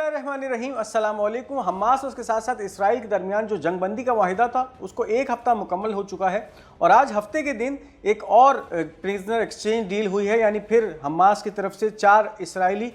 बिस्मिल्लाहिर्रहमानिर्रहीम। अस्सलाम वालेकुम। हमास और उसके साथ साथ इसराइल के दरमियान जो जंग बंदी का वाहिदा था उसको एक हफ्ता मुकम्मल हो चुका है और आज हफ्ते के दिन एक और प्रिजनर एक्सचेंज डील हुई है, यानी फिर हमास की तरफ से 4 इसराइली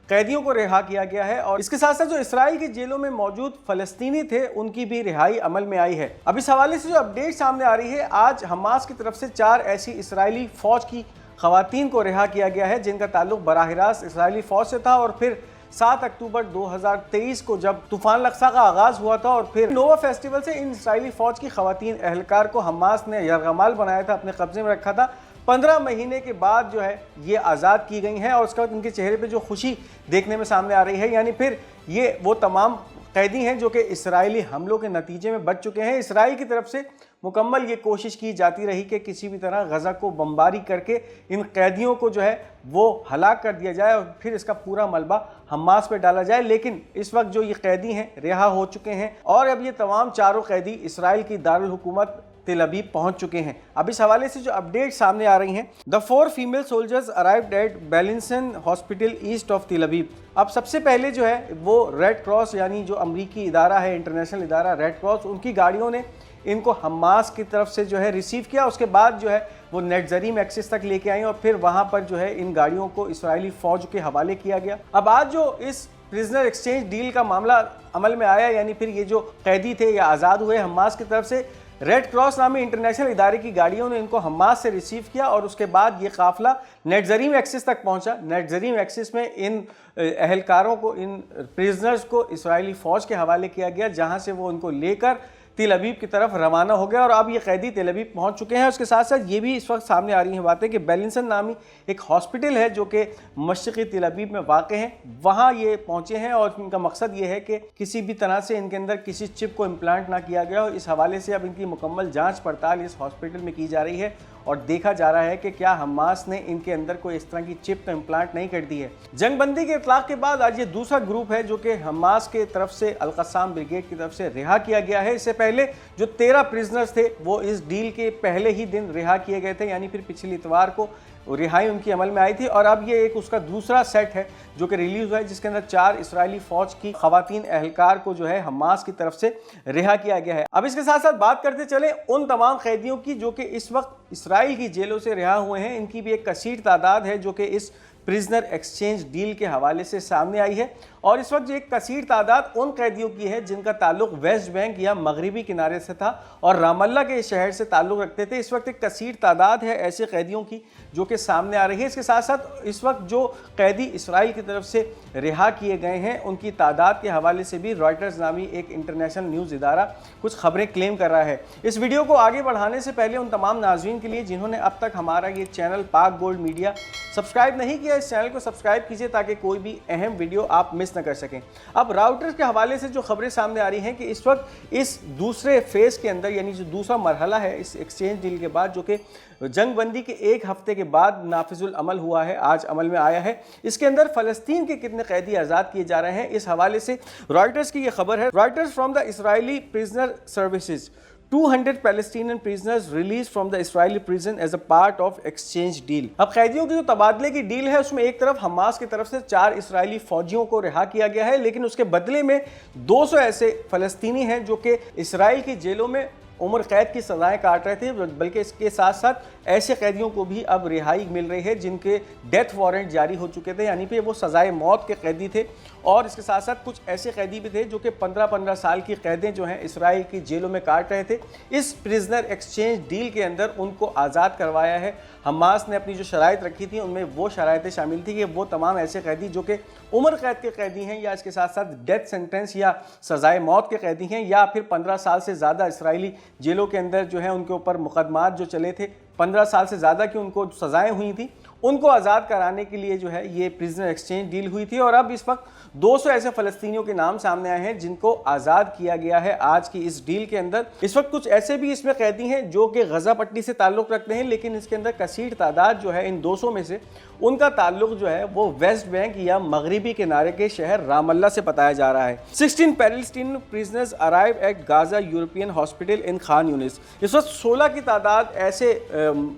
कैदियों को रिहा किया गया है और इसके साथ साथ जो इसराइल की जेलों में मौजूद फलस्तीनी थे उनकी भी रिहाई अमल में आई है। अब इस हवाले से जो अपडेट सामने आ रही है, आज हमास की तरफ से 4 ऐसी इसराइली फौज की खवातीन को रिहा किया गया है जिनका ताल्लुक बराह रास्त इसराइली फौज से था और फिर 7 अक्टूबर 2023 को जब तूफान लक्सा का आगाज हुआ था और फिर नोवा फेस्टिवल से इन इसराइली फौज की खवातीन एहलकार को हमास ने यरगमाल बनाया था, अपने कब्जे में रखा था। 15 महीने के बाद जो है ये आज़ाद की गई हैं और उसके बाद इनके चेहरे पे जो खुशी देखने में सामने आ रही है, यानी फिर ये वो तमाम कैदी हैं जो कि इसराइली हमलों के नतीजे में बच चुके हैं। इसराइल की तरफ से मुकम्मल ये कोशिश की जाती रही कि किसी भी तरह गज़ा को बमबारी करके इन कैदियों को जो है वो हलाक कर दिया जाए और फिर इसका पूरा मलबा हमास पे डाला जाए, लेकिन इस वक्त जो ये कैदी हैं रिहा हो चुके हैं और अब ये तमाम चारों कैदी इसराइल की दारुल हुकूमत तेल अबीब पहुंच चुके हैं। अब इस हवाले से जो अपडेट सामने आ रही हैं, the 4 female soldiers arrived at Beilinson hospital east of Tel Aviv. अब सबसे पहले जो है वो रेड क्रॉस यानी जो अमरीकी इदारा है, इंटरनेशनल इदारा रेड क्रॉस, उनकी गाड़ियों ने इनको हमास की तरफ से जो है रिसीव किया। उसके बाद जो है वो नेटजरीम एक्सिस तक लेके आई और फिर वहाँ पर जो है इन गाड़ियों को इसराइली फ़ौज के हवाले किया गया। अब आज जो इस प्रिजनर एक्सचेंज डील का मामला अमल में आया, यानी फिर ये जो कैदी थे या आज़ाद हुए हमास की तरफ से, रेड क्रॉस नामी इंटरनेशनल इदारे की गाड़ियों ने इनको हमास से रिसीव किया और उसके बाद ये काफिला नेटजरीम एक्सिस तक पहुंचा। नेटजरीम एक्सिस में इन एहलकारों को, इन प्रिजनर्स को इसराइली फ़ौज के हवाले किया गया, जहां से वो उनको लेकर तेल अबीब की तरफ रवाना हो गया और अब ये कैदी तेल अबीब पहुंच चुके हैं। उसके साथ साथ ये भी इस वक्त सामने आ रही हैं बातें कि बेलिंसन नामी एक हॉस्पिटल है जो कि मशरक़ी तेल अबीब में वाक़ है, वहाँ ये पहुँचे हैं और इनका मकसद ये है कि किसी भी तरह से इनके अंदर किसी चिप को इम्प्लांट ना किया गया हो। इस हवाले से अब इनकी मुकम्मल जाँच पड़ताल इस हॉस्पिटल में की जा रही है और देखा जा रहा है कि क्या हमास ने इनके अंदर कोई इस तरह की चिप का इम्प्लांट नहीं कर दी है। जंगबंदी के इतलाक़ के बाद आज ये दूसरा ग्रुप है जो कि हमास के तरफ से अल-क़स्साम ब्रिगेड की तरफ से रिहा किया गया है। इससे पहले जो 13 प्रिजनर्स थे वो इस डील के पहले ही दिन रिहा किए गए थे, यानी फिर पिछले इतवार को रिहाई उनकी अमल में आई थी और अब ये एक उसका दूसरा सेट है जो कि रिलीज हुआ है, जिसके अंदर 4 इसराइली फौज की खवातीन एहलकार को जो है हमास की तरफ से रिहा किया गया है। अब इसके साथ साथ बात करते चले उन तमाम कैदियों की जो कि इस वक्त इसराइल की जेलों से रिहा हुए हैं। इनकी भी एक कसीर तादाद है जो कि इस प्रिजनर एक्सचेंज डील के हवाले से सामने आई है और इस वक्त जो एक कसीर तादाद उन कैदियों की है जिनका ताल्लुक वेस्ट बैंक या मगरबी किनारे से था और रामल्ला के शहर से ताल्लुक रखते थे। इस वक्त एक कसीर तादाद है ऐसे कैदियों की जो कि सामने आ रही है। इसके साथ साथ इस वक्त जो कैदी इसराइल की तरफ से रिहा किए गए हैं उनकी तादाद के हवाले से भी रॉयटर्स नामी एक इंटरनेशनल न्यूज़ इदारा कुछ खबरें क्लेम कर रहा है। इस वीडियो को आगे बढ़ाने से पहले उन तमाम नाज़रीन के लिए जिन्होंने अब तक हमारा ये चैनल पाक गोल्ड मीडिया सब्सक्राइब नहीं किया, इस चैनल को सब्सक्राइब कीजिए ताकि कोई भी अहम वीडियो आप मिस न कर सकें। अब राउटर्स के हवाले से जो खबरें सामने आ रही हैं कि इस वक्त इस दूसरे फेज के अंदर, यानी जो दूसरा मरहला है इस एक्सचेंज डील के बाद, जो कि जंग बंदी के एक हफ्ते के बाद नाफिजुल अमल हुआ है, आज अमल में आया है, इसके अंदर फ़लस्तीन के कितने कैदी आज़ाद किए जा रहे हैं, इस हवाले से रॉयटर्स की ये खबर है। Reuters from the Israeli prisoner services, 200 Palestinian prisoners release from the Israeli prison as a part of exchange deal. अब कैदियों की जो तबादले की डील है उसमें एक तरफ हमास की तरफ से 4 इसराइली फौजियों को रिहा किया गया है, लेकिन उसके बदले में 200 ऐसे फ़लस्तीनी हैं जो कि इसराइल की जेलों में उम्र कैद की सज़ाएं काट रहे थे, बल्कि इसके साथ साथ ऐसे कैदियों को भी अब रिहाई मिल रही है जिनके डेथ वारंट जारी हो चुके थे, यानी कि वो सज़ाए मौत के कैदी थे। और इसके साथ साथ कुछ ऐसे कैदी भी थे जो कि 15-15 साल की कैदें जो हैं इसराइल की जेलों में काट रहे थे। इस प्रिजनर एक्सचेंज डील के अंदर उनको आज़ाद करवाया है। हमास ने अपनी जो शराइत रखी थी उनमें वो शराइतें शामिल थी कि वो तमाम ऐसे कैदी जो कि उम्र कैद के कैदी हैं या इसके साथ साथ डेथ सेंटेंस या सज़ाए मौत के कैदी हैं या फिर 15 साल से ज़्यादा इसराइली जेलों के अंदर जो है उनके ऊपर मुकदमात जो चले थे, 15 साल से ज़्यादा की उनको सज़ाएं हुई थी, उनको आज़ाद कराने के लिए जो है ये प्रिजनर एक्सचेंज डील हुई थी। और अब इस वक्त 200 ऐसे फ़लस्तीनियों के नाम सामने आए हैं जिनको आज़ाद किया गया है आज की इस डील के अंदर। इस वक्त कुछ ऐसे भी इसमें कैदी हैं जो कि गज़ा पट्टी से ताल्लुक़ रखते हैं, लेकिन इसके अंदर कसीर तादाद जो है इन 200 में से उनका ताल्लुक जो है वो वेस्ट बैंक या मगरबी किनारे के शहर रामल्ला से बताया जा रहा है। 16 Palestinian prisoners arrive at Gaza European hospital in Khan Younis. इस वक्त 16 की तादाद ऐसे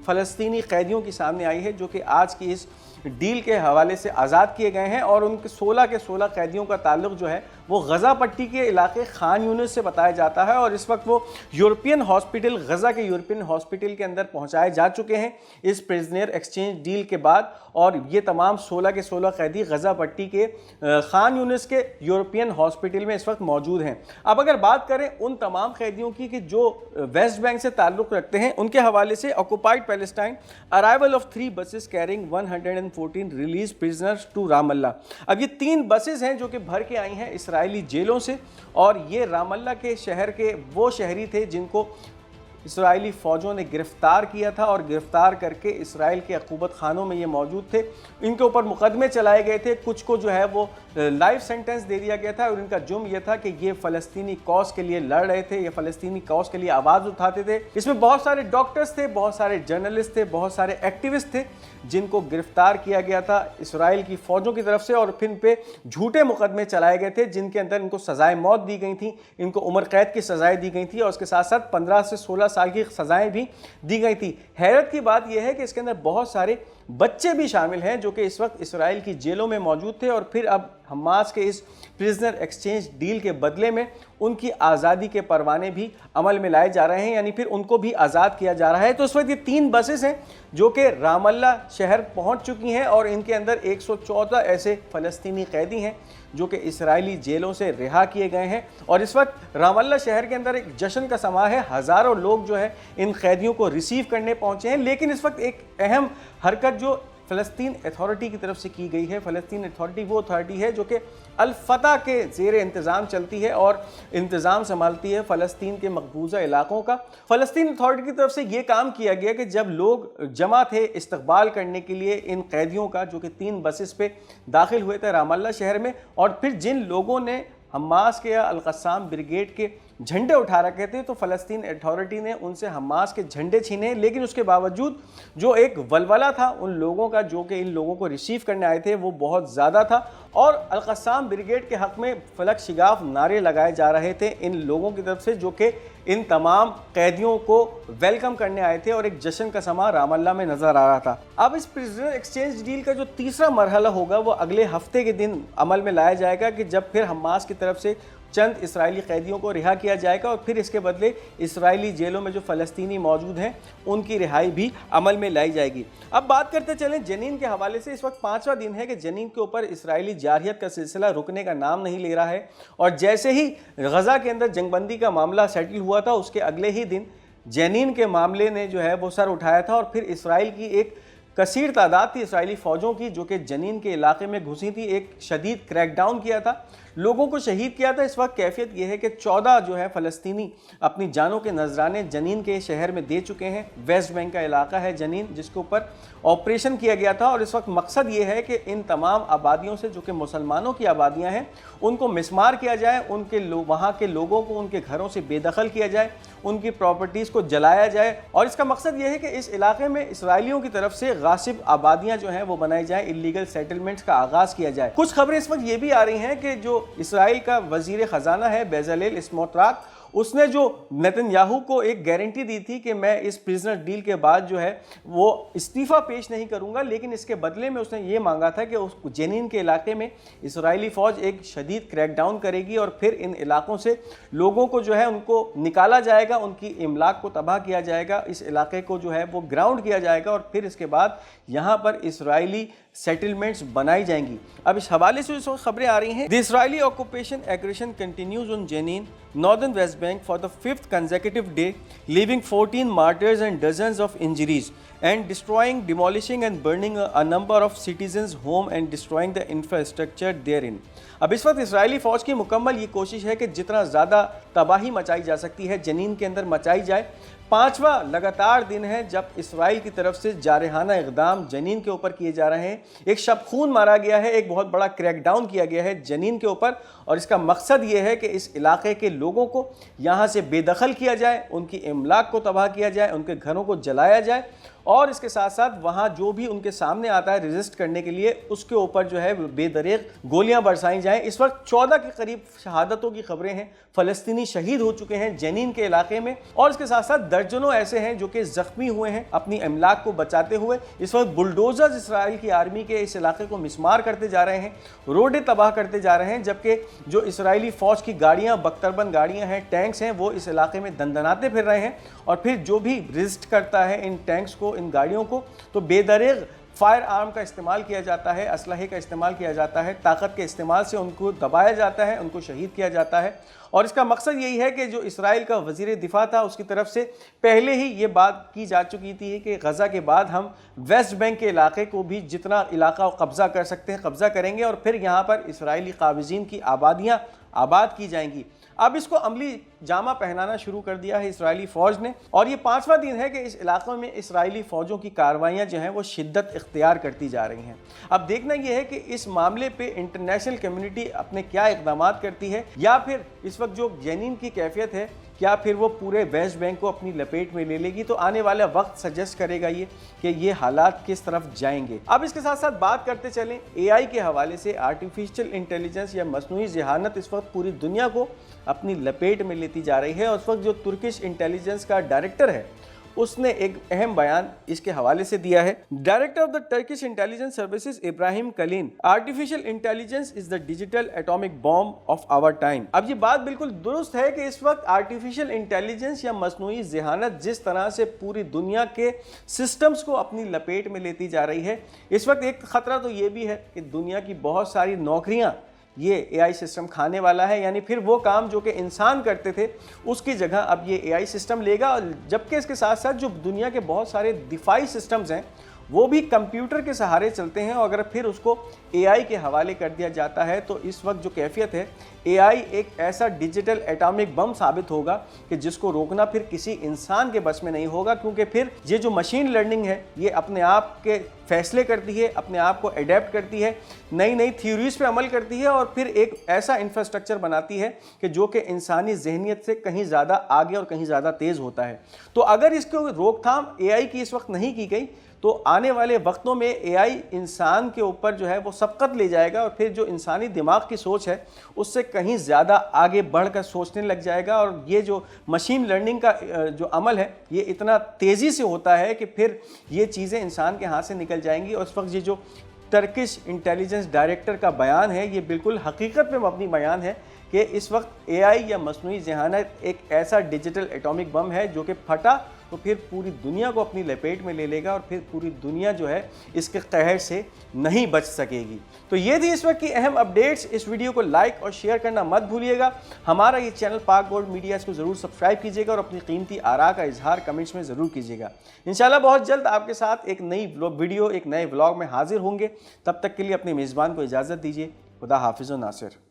फ़लस्तीनी कैदियों की सामने आई है जो कि आज की इस डील के हवाले से आज़ाद किए गए हैं और उनके 16 के 16 कैदियों का ताल्लुक जो है वो गज़ा पट्टी के इलाके खान यूनिस से बताया जाता है और इस वक्त वो यूरोपियन हॉस्पिटल, गज़ा के यूरोपियन हॉस्पिटल के अंदर पहुंचाए जा चुके हैं इस प्रिजनर एक्सचेंज डील के बाद। और ये तमाम 16 के 16 कैदी गज़ा पट्टी के खान यूनिस के यूरोपियन हॉस्पिटल में इस वक्त मौजूद हैं। अब अगर बात करें उन तमाम कैदियों की कि जो वेस्ट बैंक से ताल्लुक़ रखते हैं, उनके हवाले से occupied Palestine, arrival of 3 buses carrying 114 release prisoners to Ramallah. अब ये 3 बसेस हैं जो कि भर के आई हैं इसराइली जेलों से और ये रामल्ला के शहर के वो शहरी थे जिनको इसराइली फ़ौजों ने गिरफ़्तार किया था और गिरफ़्तार करके इसराइल के अक़ूबत खानों में ये मौजूद थे। इनके ऊपर मुकदमे चलाए गए थे, कुछ को जो है वो लाइफ सेंटेंस दे दिया गया था और इनका जुर्म ये था कि ये फ़लस्तीनी कॉज के लिए लड़ रहे थे, ये फ़लस्तीनी कॉज के लिए आवाज़ उठाते थे। इसमें बहुत सारे डॉक्टर्स थे, बहुत सारे जर्नलिस्ट थे, बहुत सारे एक्टिविस्ट थे जिनको गिरफ़्तार किया गया था इसराइल की फ़ौजों की तरफ से और फिर इन पे झूठे मुकदमे चलाए गए थे जिनके अंदर इनको सज़ाएँ मौत दी गई थी, इनको उम्र कैद की सज़ाएँ दी गई थी और उसके साथ साथ 15 से 16 साल की सज़ाएँ भी दी गई थी। हैरत की बात यह है कि इसके अंदर बहुत सारे बच्चे भी शामिल हैं जो कि इस वक्त इसराइल की जेलों में मौजूद थे और फिर अब हमास के इस प्रिजनर एक्सचेंज डील के बदले में उनकी आज़ादी के परवाने भी अमल में लाए जा रहे हैं, यानी फिर उनको भी आज़ाद किया जा रहा है। तो इस वक्त ये 3 बसेस हैं जो कि रामल्ला शहर पहुंच चुकी हैं और इनके अंदर 114 ऐसे फ़लस्तीनी कैदी हैं जो कि इसराइली जेलों से रिहा किए गए हैं और इस वक्त रामल्ला शहर के अंदर एक जश्न का समा है। हज़ारों लोग जो है इन कैदियों को रिसीव करने पहुंचे हैं। लेकिन इस वक्त एक अहम हरकत जो फ़लस्तीन अथॉरिटी की तरफ से की गई है, फ़लस्तीन अथॉरिटी वो अथॉरिटी है जो कि अल-फतह के ज़ेर इंतज़ाम चलती है और इंतज़ाम संभालती है फ़लस्तीन के मकबूजा इलाक़ों का। फ़लस्तीन अथॉरिटी की तरफ से ये काम किया गया कि जब लोग जमा थे इस्तक़बाल करने के लिए इन कैदियों का जो कि 3 बसेस पे दाखिल हुए थे रामल्ला शहर में, और फिर जिन लोगों ने हमास के या अल-क़स्साम ब्रिगेड के झंडे उठा रखे थे तो फ़लस्तीन अथॉरिटी ने उनसे हमास के झंडे छीने। लेकिन उसके बावजूद जो एक वलवला था उन लोगों का जो कि इन लोगों को रिसीव करने आए थे वो बहुत ज़्यादा था और अल-क़स्साम ब्रिगेड के हक़ में फलक शिगाफ नारे लगाए जा रहे थे इन लोगों की तरफ से जो कि इन तमाम कैदियों को वेलकम करने आए थे और एक जश्न का समा रामल्ला में नज़र आ रहा था। अब इस प्रिजनर एक्सचेंज डील का जो तीसरा मरहला होगा वो अगले हफ्ते के दिन अमल में लाया जाएगा कि जब फिर हमास की तरफ से चंद इसराइली कैदियों को रिहा किया जाएगा और फिर इसके बदले इसराइली जेलों में जो फ़लस्तीनी मौजूद हैं उनकी रिहाई भी अमल में लाई जाएगी। अब बात करते चलें जनीन के हवाले से। इस वक्त 5वां दिन है कि जनीन के ऊपर इसराइली जारहियत का सिलसिला रुकने का नाम नहीं ले रहा है और जैसे ही गज़ा के अंदर जंगबंदी का मामला सेटल हुआ था उसके अगले ही दिन जनीन के मामले ने जो है वो सर उठाया था और फिर इसराइल की एक कसीर तादाद थी इसराइली फ़ौजों की जो कि जनीन के इलाके में घुसी थी, एक शदीद क्रैकडाउन किया था, लोगों को शहीद किया था। इस वक्त कैफियत यह है कि 14 जो है फ़लस्तीनी अपनी जानों के नजराने जनीन के शहर में दे चुके हैं। वेस्ट बैंक का इलाका है जनीन जिसके ऊपर ऑपरेशन किया गया था और इस वक्त मकसद ये है कि इन तमाम आबादियों से जो कि मुसलमानों की आबादियाँ हैं उनको मिसमार किया जाए, उनके वहाँ के लोगों को उनके घरों से बेदखल किया जाए, उनकी प्रॉपर्टीज़ को जलाया जाए और इसका मकसद ये है कि इस इलाके में इसराइलियों की तरफ से गासिब आबादियाँ जो हैं वो बनाई जाए, इलीगल सेटलमेंट्स का आगाज़ किया जाए। कुछ खबरें इस वक्त ये भी आ रही हैं कि जो इसराइल का वज़ीर ख़जाना है बेज़लेल स्मोट्राक, उसने जो नेतन्याहू को एक गारंटी दी थी कि मैं इस प्रिजनर डील के बाद जो है वो इस्तीफ़ा पेश नहीं करूंगा, लेकिन इसके बदले में उसने ये मांगा था कि उस जनीन के इलाके में इसराइली फ़ौज एक शदीद क्रैकडाउन करेगी और फिर इन इलाकों से लोगों को जो है उनको निकाला जाएगा, उनकी इमलाक को तबाह किया जाएगा, इस इलाके को जो है वो ग्राउंड किया जाएगा और फिर इसके बाद यहाँ पर इसराइली सेटलमेंट्स बनाई जाएंगी। अब इस हवाले से खबरें आ रही हैं। The Israeli occupation aggression continues on Jenin northern West Bank for the 5th consecutive day, leaving 14 martyrs and dozens of injuries and demolishing and burning a number of citizens' home and destroying the infrastructure therein. अब इस वक्त Israeli फ़ौज की मुकम्मल ये कोशिश है कि जितना ज़्यादा तबाही मचाई जा सकती है जनीन के अंदर मचाई जाए। 5वां लगातार दिन है जब इसराइल की तरफ से जारहाना इक़दाम जनीन के ऊपर किए जा रहे हैं। एक शब खून मारा गया है, एक बहुत बड़ा क्रैकडाउन किया गया है जनीन के ऊपर और इसका मकसद ये है कि इस इलाके के लोगों को यहाँ से बेदखल किया जाए, उनकी इमलाक को तबाह किया जाए, उनके घरों को जलाया जाए और इसके साथ साथ वहाँ जो भी उनके सामने आता है रेजिस्ट करने के लिए उसके ऊपर जो है बेदरेग गोलियां बरसाई जाएं। इस वक्त 14 के करीब शहादतों की खबरें हैं, फ़लस्तीनी शहीद हो चुके हैं जनीन के इलाके में और इसके साथ साथ दर्जनों ऐसे हैं जो कि जख्मी हुए हैं अपनी अमलाक को बचाते हुए। इस वक्त बुलडोजर्स इसराइल की आर्मी के इस इलाके को मिसमार करते जा रहे हैं, रोडें तबाह करते जा रहे हैं, जबकि जो इसराइली फौज की गाड़ियां, बख्तरबंद गाड़ियां हैं, टैंक्स हैं, वो इस इलाके में दंदनाते फिर रहे हैं। और फिर जो भी रेजिस्ट करता है इन टैंक्स को, इन गाड़ियों को, तो बेदरेग फायर आर्म का इस्तेमाल किया जाता है, असलहे का इस्तेमाल किया जाता है, ताकत के इस्तेमाल से उनको दबाया जाता है, उनको शहीद किया जाता है। और इसका मकसद यही है कि जो इसराइल का वज़ीर दिफा था उसकी तरफ से पहले ही ये बात की जा चुकी थी कि गज़ा के बाद हम वेस्ट बैंक के इलाके को भी जितना इलाका कब्ज़ा कर सकते हैं कब्ज़ा करेंगे और फिर यहाँ पर इसराइली काबिज़ीन की आबादियाँ आबाद की जाएंगी। अब इसको अमली जामा पहनाना शुरू कर दिया है इसराइली फ़ौज ने, और ये 5वां दिन है कि इस इलाक़ों में इसराइली फ़ौजों की कार्रवाइयाँ जो हैं वो शिद्दत इख्तियार करती जा रही हैं। अब देखना ये है कि इस मामले पे इंटरनेशनल कम्युनिटी अपने क्या इक़दाम करती है, या फिर इस वक्त जो जेनिन की कैफियत है क्या फिर वो पूरे वेस्ट बैंक को अपनी लपेट में ले लेगी। तो आने वाला वक्त सजेस्ट करेगा ये कि ये हालात किस तरफ जाएंगे। अब इसके साथ साथ बात करते चलें एआई के हवाले से। आर्टिफिशियल इंटेलिजेंस या मसनूई ज़हानत इस वक्त पूरी दुनिया को अपनी लपेट में लेती जा रही है। और उस वक्त जो तुर्किश इंटेलिजेंस का डायरेक्टर है उसने एक अहम बयान इसके हवाले से दिया है। Director of the Turkish intelligence services Ibrahim Kalin, artificial intelligence is the digital atomic bomb of our time. अब ये बात बिल्कुल दुरुस्त है कि इस वक्त आर्टिफिशियल इंटेलिजेंस या मसनूई ज़हानत जिस तरह से पूरी दुनिया के सिस्टम्स को अपनी लपेट में लेती जा रही है, इस वक्त एक ख़तरा तो ये भी है कि दुनिया की बहुत सारी नौकरियाँ ये एआई सिस्टम खाने वाला है। यानी फिर वो काम जो कि इंसान करते थे उसकी जगह अब ये एआई सिस्टम लेगा। और जबकि इसके साथ साथ जो दुनिया के बहुत सारे दिफाई सिस्टम्स हैं वो भी कंप्यूटर के सहारे चलते हैं, और अगर फिर उसको एआई के हवाले कर दिया जाता है तो इस वक्त जो कैफियत है एआई एक ऐसा डिजिटल एटॉमिक बम साबित होगा कि जिसको रोकना फिर किसी इंसान के बस में नहीं होगा। क्योंकि फिर ये जो मशीन लर्निंग है ये अपने आप के फैसले करती है, अपने आप को अडेप्ट करती है, नई नई थ्योरीज पे अमल करती है और फिर एक ऐसा इंफ्रास्ट्रक्चर बनाती है कि जो कि इंसानी जहनियत से कहीं ज़्यादा आगे और कहीं ज़्यादा तेज़ होता है। तो अगर इसको रोकथाम एआई की इस वक्त नहीं की गई तो आने वाले वक्तों में एआई इंसान के ऊपर जो है वो सबकत ले जाएगा, और फिर जो इंसानी दिमाग की सोच है उससे कहीं ज़्यादा आगे बढ़कर सोचने लग जाएगा। और ये जो मशीन लर्निंग का जो अमल है ये इतना तेज़ी से होता है कि फिर ये चीज़ें इंसान के हाथ से निकल जाएंगी। और उस वक्त ये जो टर्किश इंटेलिजेंस डायरेक्टर का बयान है ये बिल्कुल हकीकत पे मबनी बयान है कि इस वक्त एआई या मसनूई ज़हानत एक ऐसा डिजिटल एटॉमिक बम है जो कि फटा तो फिर पूरी दुनिया को अपनी लपेट में ले लेगा और फिर पूरी दुनिया जो है इसके कहर से नहीं बच सकेगी। तो ये थी इस वक्त की अहम अपडेट्स। इस वीडियो को लाइक और शेयर करना मत भूलिएगा। हमारा ये चैनल पाक गोल्ड मीडिया, इसको ज़रूर सब्सक्राइब कीजिएगा और अपनी कीमती आरा का इजहार कमेंट्स में ज़रूर कीजिएगा। इंशाल्लाह बहुत जल्द आपके साथ एक नई वीडियो, एक नए व्लॉग में हाजिर होंगे। तब तक के लिए अपने मेज़बान को इजाज़त दीजिए। खुदा हाफिज़ व नासिर।